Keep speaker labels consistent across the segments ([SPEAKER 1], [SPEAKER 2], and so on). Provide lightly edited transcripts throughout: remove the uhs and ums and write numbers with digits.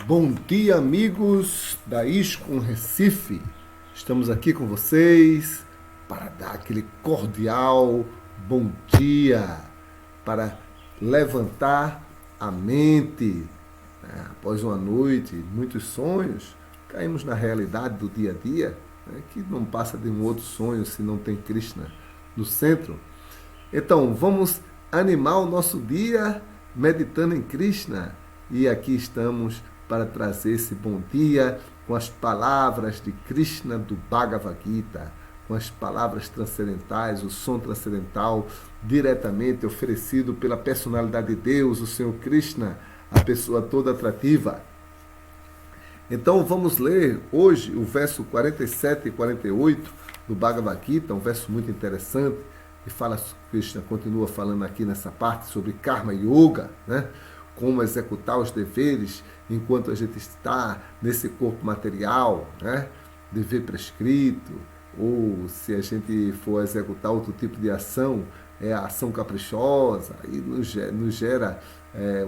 [SPEAKER 1] Bom dia, amigos da ISCOM Recife. Estamos aqui com vocês para dar aquele cordial bom dia, para levantar a mente. Após uma noite, muitos sonhos, caímos na realidade do dia a dia, que não passa de um outro sonho se não tem Krishna no centro. Então, vamos animar o nosso dia meditando em Krishna. E aqui estamos para trazer esse bom dia com as palavras de Krishna do Bhagavad Gita, com as palavras transcendentais, o som transcendental, diretamente oferecido pela personalidade de Deus, o Senhor Krishna, a pessoa toda atrativa. Então vamos ler hoje o verso 47 e 48 do Bhagavad Gita, um verso muito interessante, que fala, Krishna continua falando aqui nessa parte sobre Karma Yoga, né? Como executar os deveres enquanto a gente está nesse corpo material, né? Dever prescrito, ou se a gente for executar outro tipo de ação, é a ação caprichosa, e nos gera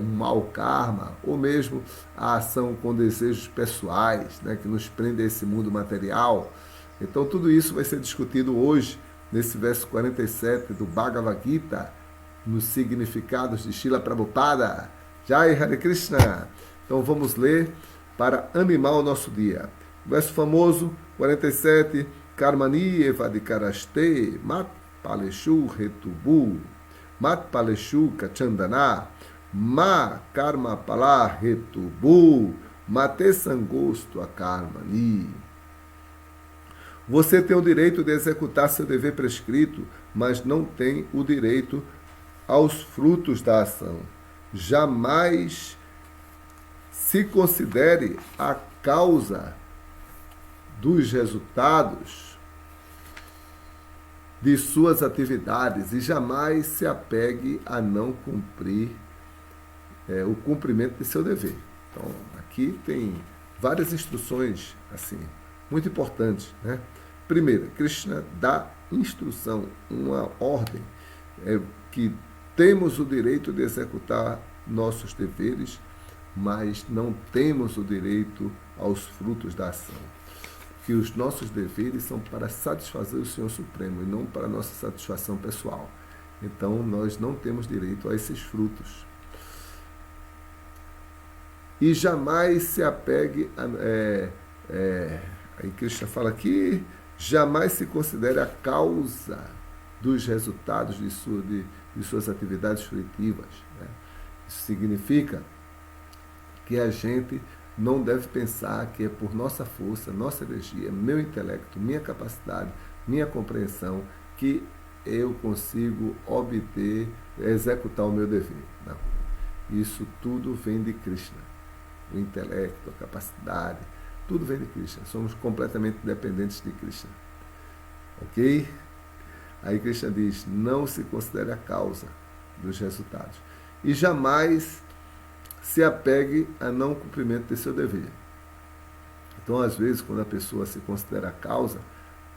[SPEAKER 1] um mau karma, ou mesmo a ação com desejos pessoais, né? Que nos prende a esse mundo material. Então tudo isso vai ser discutido hoje, nesse verso 47 do Bhagavad Gita, nos significados de Srila Prabhupada. Jai Hare Krishna. Então vamos ler para animar o nosso dia. Verso famoso 47. Karmani evadikaraste mat paleshu retubu mat paleshu kachandana ma karma pala retubu mate sangosto a karmani. Você tem o direito de executar seu dever prescrito, mas não tem o direito aos frutos da ação. Jamais se considere a causa dos resultados de suas atividades e jamais se apegue a não cumprir o cumprimento de seu dever. Então, aqui tem várias instruções assim, muito importantes, né? Primeiro, Krishna dá instrução, uma ordem, que temos o direito de executar nossos deveres, mas não temos o direito aos frutos da ação. Que os nossos deveres são para satisfazer o Senhor Supremo e não para nossa satisfação pessoal. Então, nós não temos direito a esses frutos. E jamais se apegue aí Krishna fala aqui, jamais se considere a causa dos resultados de suas atividades fruitivas, né? Isso significa que a gente não deve pensar que é por nossa força, nossa energia, meu intelecto, minha capacidade, minha compreensão, que eu consigo obter, executar o meu dever. Não. Isso tudo vem de Krishna. O intelecto, a capacidade, tudo vem de Krishna. Somos completamente dependentes de Krishna. Ok? Aí Krishna diz, não se considere a causa dos resultados. E jamais se apegue a não cumprimento de seu dever. Então, às vezes, quando a pessoa se considera a causa,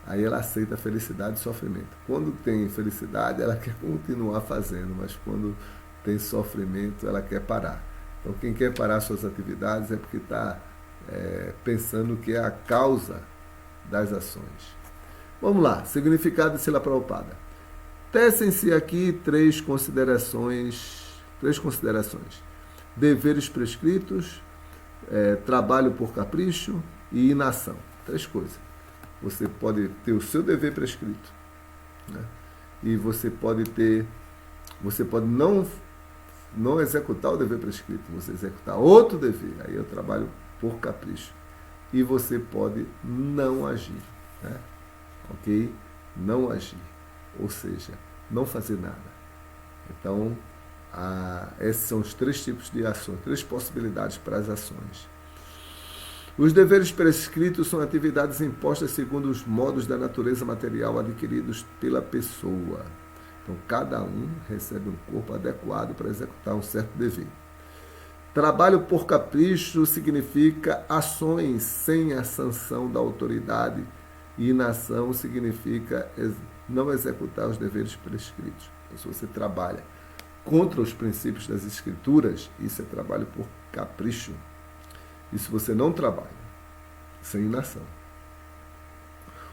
[SPEAKER 1] aí ela aceita felicidade e sofrimento. Quando tem felicidade, ela quer continuar fazendo, mas quando tem sofrimento, ela quer parar. Então, quem quer parar suas atividades é porque está pensando que é a causa das ações. Vamos lá, significado de Srila Prabhupada. Tecem-se aqui três considerações. Deveres prescritos, trabalho por capricho e inação. Três coisas. Você pode ter o seu dever prescrito, né? E você pode não executar o dever prescrito, você executar outro dever, aí eu trabalho por capricho. E você pode não agir, né? Ok? Não agir, ou seja, não fazer nada. Então, esses são os três tipos de ações, três possibilidades para as ações. Os deveres prescritos são atividades impostas segundo os modos da natureza material adquiridos pela pessoa. Então, cada um recebe um corpo adequado para executar um certo dever. Trabalho por capricho significa ações sem a sanção da autoridade, e inação significa não executar os deveres prescritos. Então, se você trabalha contra os princípios das escrituras, isso é trabalho por capricho. E se você não trabalha, isso é inação.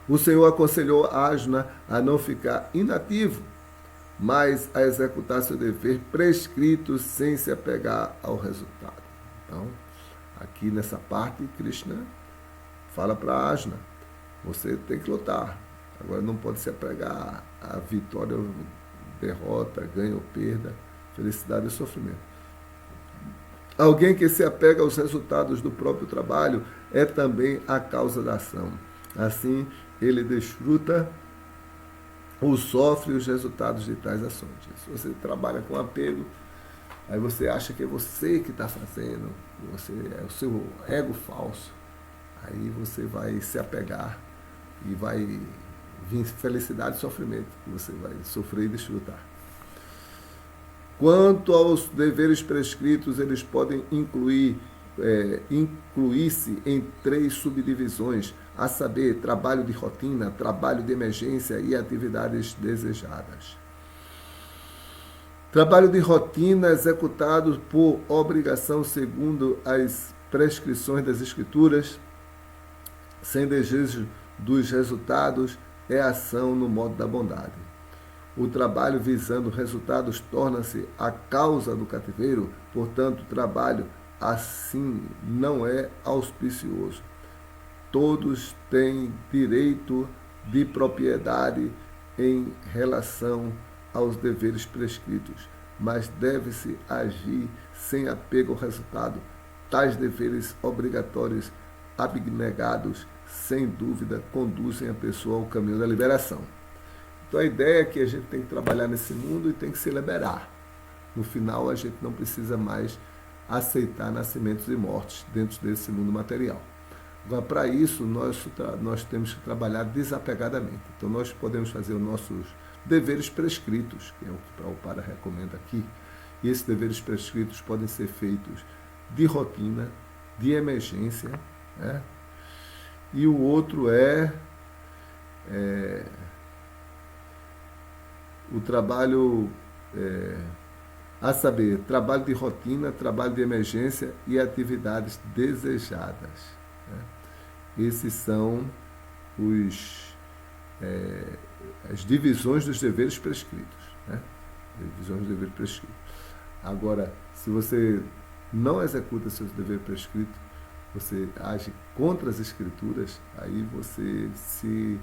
[SPEAKER 1] O Senhor aconselhou Asna a não ficar inativo, mas a executar seu dever prescrito sem se apegar ao resultado. Então, aqui nessa parte, Krishna fala para Asna, você tem que lutar. Agora não pode se apegar à vitória ou derrota, ganho ou perda, felicidade ou sofrimento. Alguém que se apega aos resultados do próprio trabalho é também a causa da ação. Assim, ele desfruta ou sofre os resultados de tais ações. Se você trabalha com apego, aí você acha que é você que está fazendo, você é o seu ego falso. Aí você vai se apegar e vai vir felicidade e sofrimento, que você vai sofrer e desfrutar. Quanto aos deveres prescritos, eles podem incluir-se em 3 subdivisões, a saber, trabalho de rotina, trabalho de emergência e atividades desejadas. Trabalho de rotina executado por obrigação segundo as prescrições das Escrituras, sem desejo dos resultados, é ação no modo da bondade. O trabalho visando resultados torna-se a causa do cativeiro, portanto, o trabalho assim não é auspicioso. Todos têm direito de propriedade em relação aos deveres prescritos, mas deve-se agir sem apego ao resultado. Tais deveres obrigatórios abnegados, sem dúvida, conduzem a pessoa ao caminho da liberação. Então a ideia é que a gente tem que trabalhar nesse mundo e tem que se liberar. No final, a gente não precisa mais aceitar nascimentos e mortes dentro desse mundo material. Agora, para isso, nós temos que trabalhar desapegadamente. Então, nós podemos fazer os nossos deveres prescritos, que é o que Prabhupada recomenda aqui. E esses deveres prescritos podem ser feitos de rotina, de emergência, né? E o outro o trabalho, a saber, trabalho de rotina, trabalho de emergência e atividades desejadas. Né? Esses são as divisões dos deveres prescritos. Né? Divisões dos deveres prescritos. Agora, se você não executa seus deveres prescritos, você age contra as escrituras, aí você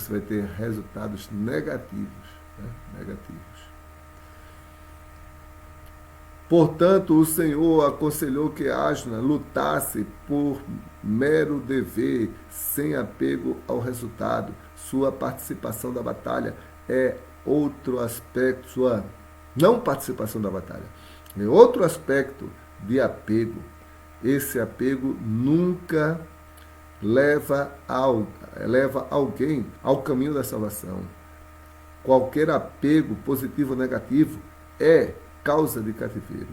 [SPEAKER 1] vai ter resultados negativos. Negativos. Portanto, o Senhor aconselhou que Asna lutasse por mero dever, sem apego ao resultado. Sua participação da batalha é outro aspecto, sua não participação da batalha, é outro aspecto de apego. Esse apego nunca leva alguém ao caminho da salvação. Qualquer apego, positivo ou negativo, é causa de cativeiro.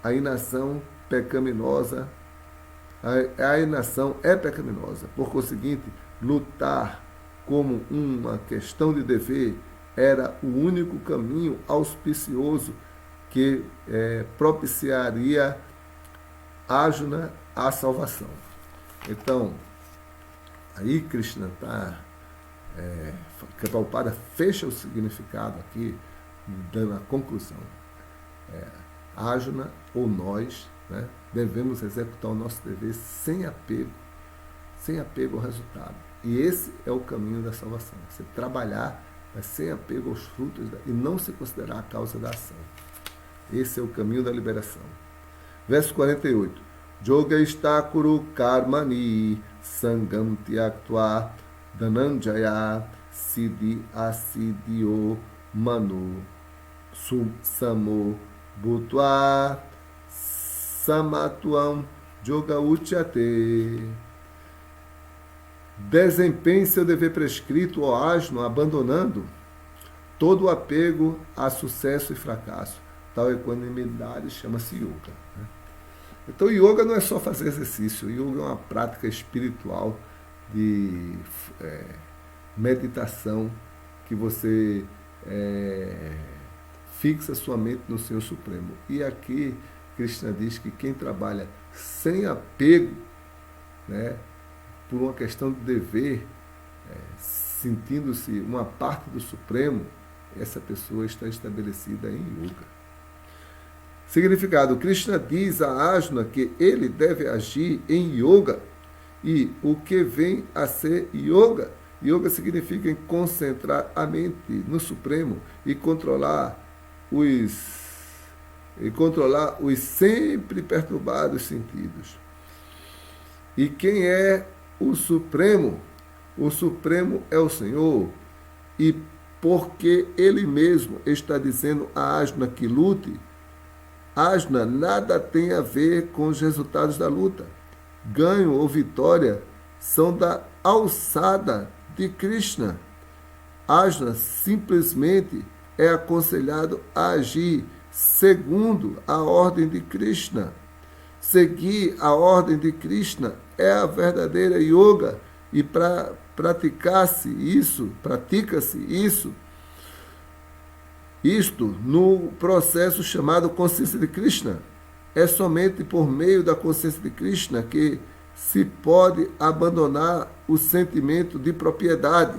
[SPEAKER 1] A inação pecaminosa, a inação é pecaminosa. Por conseguinte, lutar como uma questão de dever era o único caminho auspicioso que propiciaria Arjuna à salvação. Então, aí Krishna está... que Prabhupada fecha o significado aqui, dando a conclusão. Arjuna, ou nós, né, devemos executar o nosso dever sem apego ao resultado. E esse é o caminho da salvação. Você trabalhar, mas sem apego aos frutos e não se considerar a causa da ação. Esse é o caminho da liberação. Verso 48. Yogestakuru karmani sangam tyaktva Dhananjaya Siddhi Asiddhyo Manu Samo Bhutva Samatuam Yoga Uchyate. Desempenhe seu dever prescrito, ó asno, abandonando todo o apego a sucesso e fracasso. Tal equanimidade chama-se yoga. Então, yoga não é só fazer exercício. Yoga é uma prática espiritual de meditação que você fixa sua mente no Senhor Supremo. E aqui Krishna diz que quem trabalha sem apego, né, por uma questão de dever, sentindo-se uma parte do Supremo, essa pessoa está estabelecida em yoga. Significado: Krishna diz a Arjuna que ele deve agir em yoga. E o que vem a ser yoga? Yoga significa concentrar a mente no Supremo e controlar os sempre perturbados sentidos. E quem é o Supremo? O Supremo é o Senhor. E porque ele mesmo está dizendo a Arjuna que lute, Arjuna nada tem a ver com os resultados da luta. Ganho ou vitória são da alçada de Krishna. Arjuna simplesmente é aconselhado a agir segundo a ordem de Krishna. Seguir a ordem de Krishna é a verdadeira yoga, e para pratica-se isto no processo chamado consciência de Krishna. É somente por meio da consciência de Krishna que se pode abandonar o sentimento de propriedade.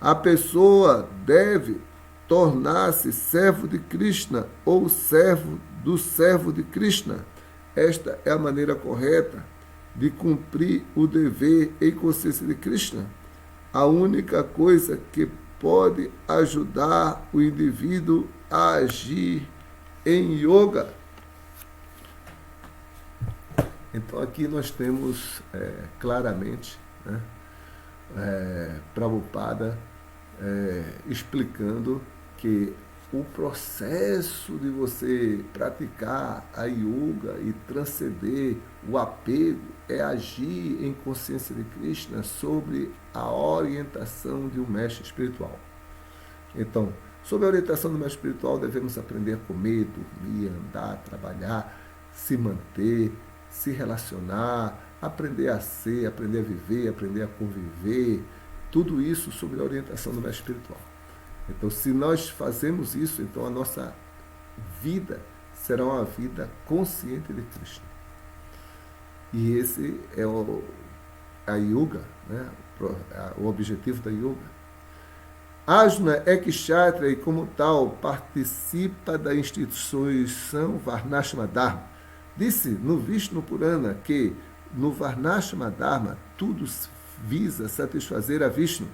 [SPEAKER 1] A pessoa deve tornar-se servo de Krishna ou servo do servo de Krishna. Esta é a maneira correta de cumprir o dever em consciência de Krishna. A única coisa que pode ajudar o indivíduo a agir em yoga. Então aqui nós temos claramente, né, Prabhupada explicando que o processo de você praticar a yoga e transcender o apego é agir em consciência de Krishna sobre a orientação de um mestre espiritual. Então, sob a orientação do mestre espiritual, devemos aprender a comer, dormir, andar, trabalhar, se manter, se relacionar, aprender a ser, aprender a viver, aprender a conviver, tudo isso sob a orientação do mestre espiritual. Então, se nós fazemos isso, então a nossa vida será uma vida consciente de Krishna. E esse é a yoga, né? O objetivo da yoga. Arjuna é kshatriya e, como tal, participa da instituição Varnashrama Dharma. Disse no Vishnu Purana que no Varnashrama Dharma tudo visa satisfazer a Vishnu.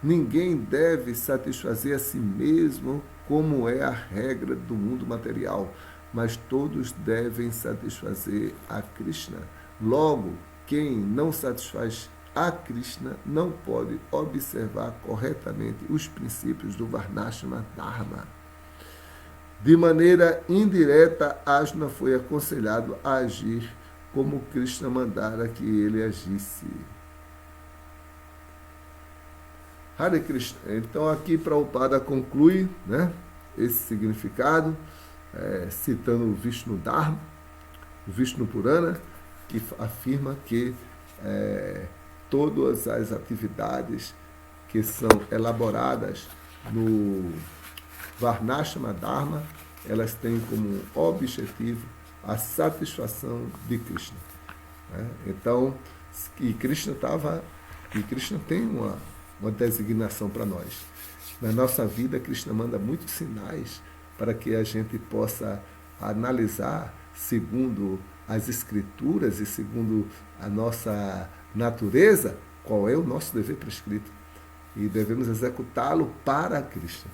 [SPEAKER 1] Ninguém deve satisfazer a si mesmo, como é a regra do mundo material, mas todos devem satisfazer a Krishna. Logo, quem não satisfaz a Krishna não pode observar corretamente os princípios do Varnashrama Dharma. De maneira indireta, Arjuna foi aconselhado a agir como Krishna mandara que ele agisse. Hare Krishna. Então aqui Prabhupada conclui, né, esse significado, citando o Vishnu Dharma, o Vishnu Purana, que afirma que todas as atividades que são elaboradas no Varnashrama Dharma, elas têm como objetivo a satisfação de Krishna. Né? Então, e Krishna tem uma designação para nós. Na nossa vida, Krishna manda muitos sinais para que a gente possa analisar segundo as escrituras e segundo a nossa natureza, qual é o nosso dever prescrito. E devemos executá-lo para Krishna.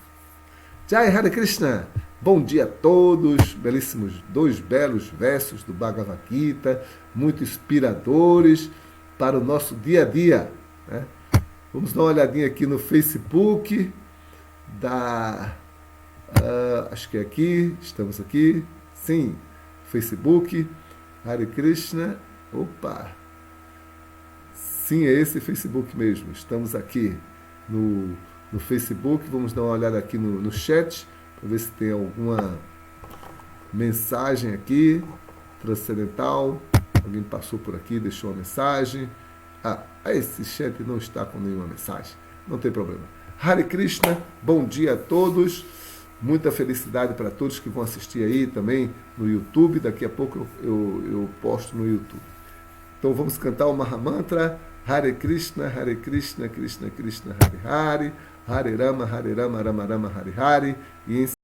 [SPEAKER 1] Jai Hare Krishna! Bom dia a todos! Belíssimos, 2 belos versos do Bhagavad Gita, muito inspiradores para o nosso dia a dia. Né? Vamos dar uma olhadinha aqui no Facebook acho que é aqui, estamos aqui, sim, Facebook, Hare Krishna, opa, sim, é esse Facebook mesmo, estamos aqui no Facebook, vamos dar uma olhada aqui no chat, para ver se tem alguma mensagem aqui, transcendental, alguém passou por aqui, deixou uma mensagem, esse chat não está com nenhuma mensagem, não tem problema. Hare Krishna, bom dia a todos, Muita felicidade para todos que vão assistir aí também no YouTube. Daqui a pouco eu posto no YouTube. Então vamos cantar o Mahamantra. Hare Krishna, Krishna Krishna, Hare Hare, Hare Rama, Rama Rama, Hare Hare. E em